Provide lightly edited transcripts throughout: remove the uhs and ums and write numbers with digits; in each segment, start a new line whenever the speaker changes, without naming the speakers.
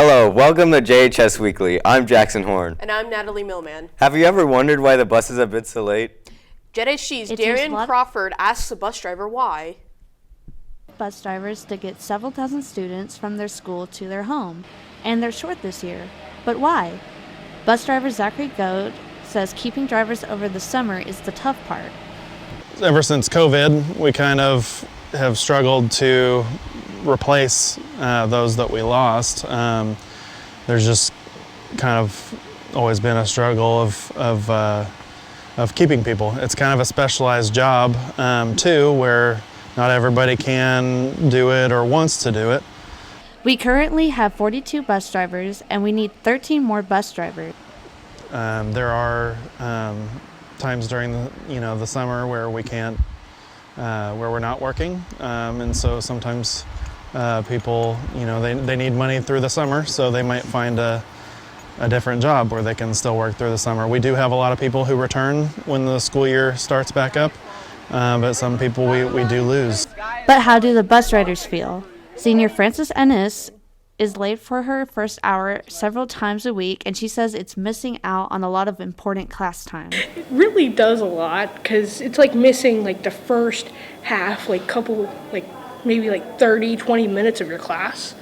Hello, welcome to JHS Weekly. I'm Jackson Horn.
And I'm Natalie Millman.
Have you ever wondered why the buses have been so late?
JHS's Darian Crawford asks the bus driver why.
Bus drivers to get several thousand students from their school to their home, and they're short this year. But why? Bus driver Zachary Goad says keeping drivers over the summer is the tough part.
Ever since COVID, we kind of have struggled to replace those that we lost. There's just kind of always been a struggle of keeping people. It's kind of a specialized job too, where not everybody can do it or wants to do it.
We currently have 42 bus drivers, and we need 13 more bus drivers.
There are times during the summer where we can't, where we're not working, and so sometimes people, they need money through the summer, so they might find a different job where they can still work through the summer. We do have a lot of people who return when the school year starts back up, but some people we do lose.
But how do the bus riders feel? Senior Frances Ennis is late for her first hour several times a week, and she says it's missing out on a lot of important class time.
It really does a lot, because it's like missing like the first half, maybe 30, 20 minutes of your class.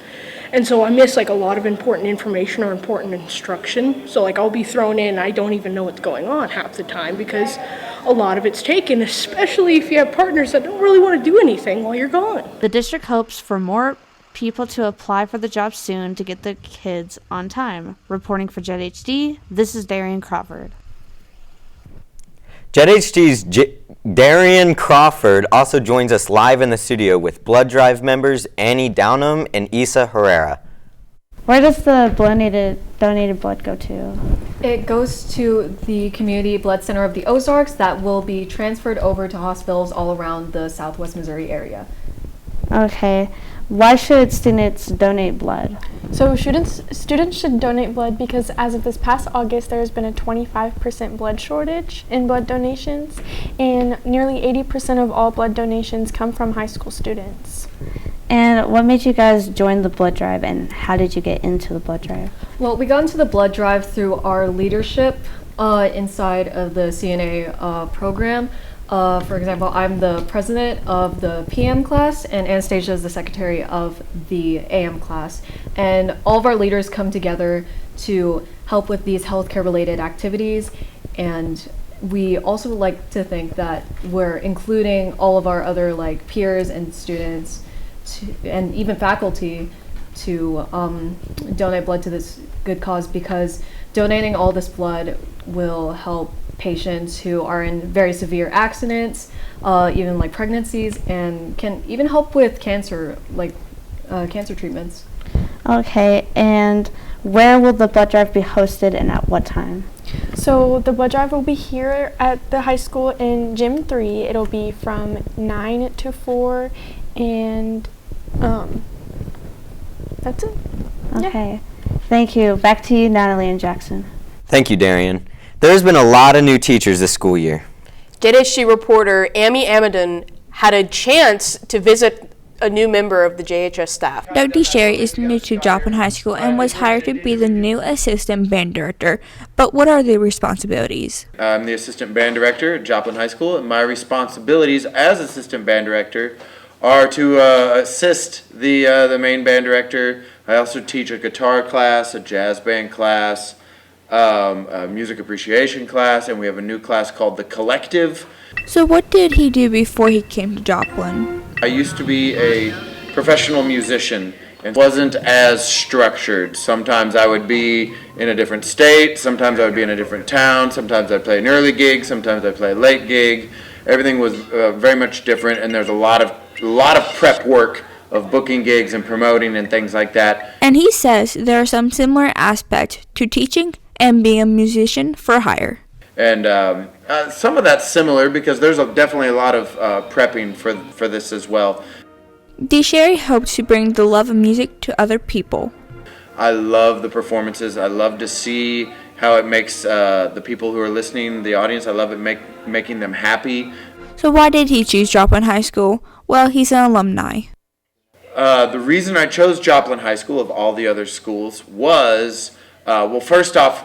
And so I miss like a lot of important information or important instruction. So like I'll be thrown in, I don't even know what's going on half the time because a lot of it's taken, especially if you have partners that don't really want to do anything while you're gone.
The district hopes for more people to apply for the job soon to get the kids on time. Reporting for JHD, this is Darian Crawford.
JHD's Darian Crawford also joins us live in the studio with Blood Drive members Annie Downham and Isa Herrera.
Where does the donated blood go to?
It goes to the Community Blood Center of the Ozarks that will be transferred over to hospitals all around the Southwest Missouri area.
Okay. Why should students donate blood?
So students should donate blood because as of this past August, there has been a 25% blood shortage in blood donations, and nearly 80% of all blood donations come from high school students.
And what made you guys join the blood drive, and how did you get into the blood drive?
Well, we got into the blood drive through our leadership inside of the CNA program. For example, I'm the president of the PM class, and Anastasia is the secretary of the AM class. And all of our leaders come together to help with these healthcare-related activities. And we also like to think that we're including all of our other peers and students and even faculty to donate blood to this good cause, because donating all this blood will help patients who are in very severe accidents, even pregnancies, and can even help with cancer, cancer treatments.
Okay, and where will the blood drive be hosted and at what time?
So the blood drive will be here at the high school in Gym 3. It'll be from 9 to 4, and that's it.
Okay, yeah. Thank you. Back to you, Natalie and Jackson.
Thank you, Darian. There's been a lot of new teachers this school year.
JHC reporter Amy Amadon had a chance to visit a new member of the JHS staff.
Doug DeSherry is new to Joplin High School and was hired to be the new assistant band director. But what are the responsibilities?
I'm the assistant band director at Joplin High School, and my responsibilities as assistant band director are to assist the main band director. I also teach a guitar class, a jazz band class, a music appreciation class, and we have a new class called The Collective.
So what did he do before he came to Joplin?
I used to be a professional musician and wasn't as structured. Sometimes I would be in a different state, sometimes I would be in a different town, sometimes I'd play an early gig, sometimes I'd play a late gig. Everything was very much different, and there's a lot of prep work of booking gigs and promoting and things like that.
And he says there are some similar aspects to teaching and being a musician for hire.
And some of that's similar because there's definitely a lot of prepping for this as well.
DeSherry hopes to bring the love of music to other people.
I love the performances. I love to see how it makes the people who are listening, the audience, I love it making them happy.
So why did he choose Joplin High School? Well, he's an alumni.
The reason I chose Joplin High School of all the other schools was, well, first off,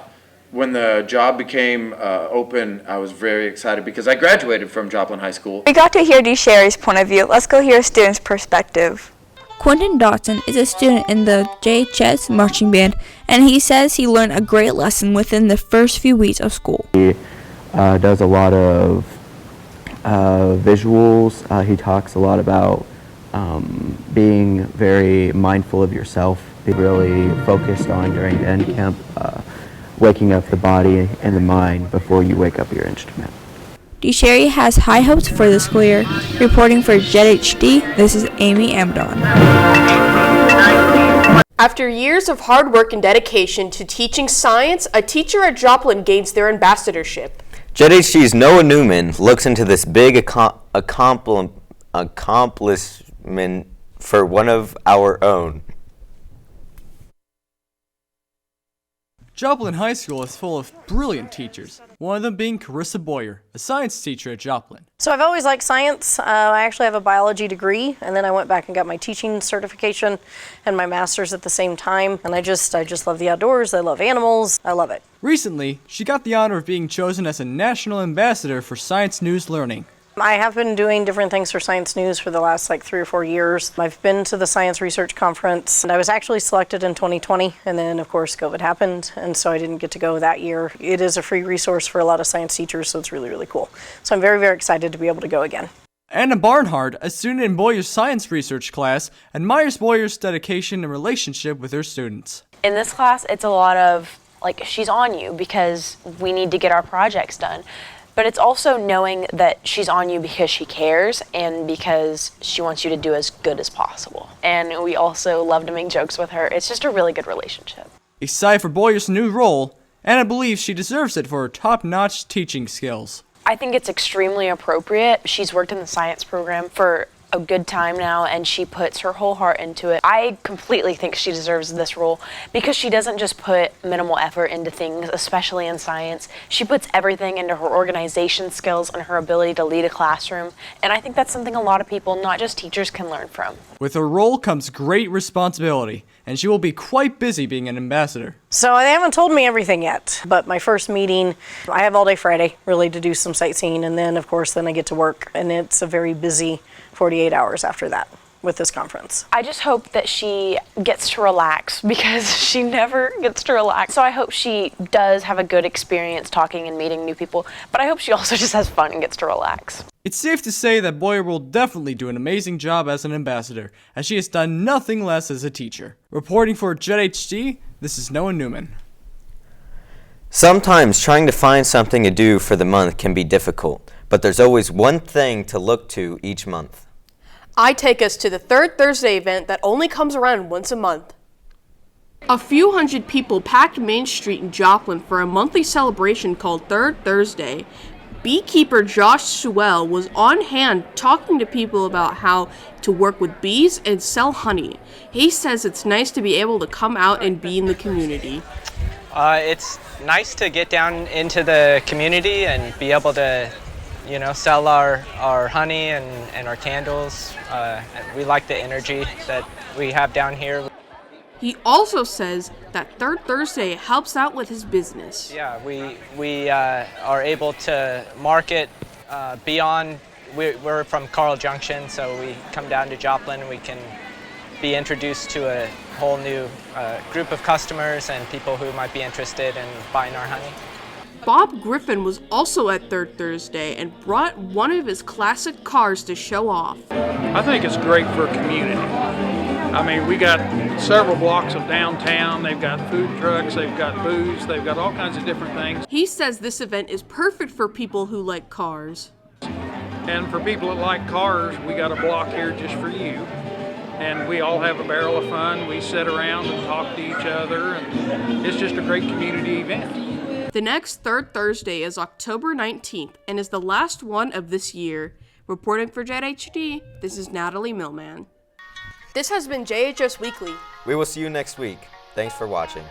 when the job became open, I was very excited because I graduated from Joplin High School.
We got to hear DeSherry's point of view. Let's go hear a student's perspective. Quentin Dotson is a student in the JHS marching band, and he says he learned a great lesson within the first few weeks of school.
He does a lot of visuals. He talks a lot about being very mindful of yourself. Be really focused on during the end camp, waking up the body and the mind before you wake up your instrument.
DeSherry has high hopes for the school year. Reporting for JHD, this is Amy Amadon.
After years of hard work and dedication to teaching science, a teacher at Joplin gains their ambassadorship.
JHD's Noah Newman looks into this big accomplishment for one of our own.
Joplin High School is full of brilliant teachers, one of them being Carissa Boyer, a science teacher at Joplin.
So I've always liked science. I actually have a biology degree, and then I went back and got my teaching certification and my master's at the same time. And I just love the outdoors. I love animals. I love it.
Recently, she got the honor of being chosen as a national ambassador for Science News Learning.
I have been doing different things for Science News for the last 3 or 4 years. I've been to the Science Research Conference, and I was actually selected in 2020, and then of course COVID happened, and so I didn't get to go that year. It is a free resource for a lot of science teachers, so it's really, really cool. So I'm very, very excited to be able to go again.
Anna Barnhart, a student in Boyer's science research class, admires Boyer's dedication and relationship with her students.
In this class, it's a lot of, she's on you because we need to get our projects done. But it's also knowing that she's on you because she cares and because she wants you to do as good as possible. And we also love to make jokes with her. It's just a really good relationship.
Excited for Boyer's new role, Anna believes she deserves it for her top-notch teaching skills.
I think it's extremely appropriate. She's worked in the science program for a good time now, and she puts her whole heart into it. I completely think she deserves this role because she doesn't just put minimal effort into things, especially in science. She puts everything into her organization skills and her ability to lead a classroom, and I think that's something a lot of people, not just teachers, can learn from.
With her role comes great responsibility, and she will be quite busy being an ambassador.
So they haven't told me everything yet, but my first meeting, I have all day Friday really to do some sightseeing, and then of course then I get to work, and it's a very busy 48 hours after that with this conference.
I just hope that she gets to relax because she never gets to relax. So I hope she does have a good experience talking and meeting new people, but I hope she also just has fun and gets to relax.
It's safe to say that Boyer will definitely do an amazing job as an ambassador, as she has done nothing less as a teacher. Reporting for JHD, this is Noah Newman.
Sometimes trying to find something to do for the month can be difficult, but there's always one thing to look to each month.
I take us to the Third Thursday event that only comes around once a month. A few hundred people packed Main Street in Joplin for a monthly celebration called Third Thursday. Beekeeper Josh Sewell was on hand talking to people about how to work with bees and sell honey. He says it's nice to be able to come out and be in the community.
It's nice to get down into the community and be able to sell our honey and our candles. We like the energy that we have down here.
He also says that Third Thursday helps out with his business.
Yeah, we are able to market beyond. We're from Carl Junction, so we come down to Joplin and we can be introduced to a whole new group of customers and people who might be interested in buying our honey.
Bob Griffin was also at Third Thursday and brought one of his classic cars to show off.
I think it's great for community. I mean, we got several blocks of downtown. They've got food trucks, they've got booze, they've got all kinds of different things.
He says this event is perfect for people who like cars.
And for people that like cars, we got a block here just for you. And we all have a barrel of fun. We sit around and talk to each other, and it's just a great community event.
The next Third Thursday is October 19th and is the last one of this year. Reporting for JHD, this is Natalie Millman. This has been JHS Weekly.
We will see you next week. Thanks for watching.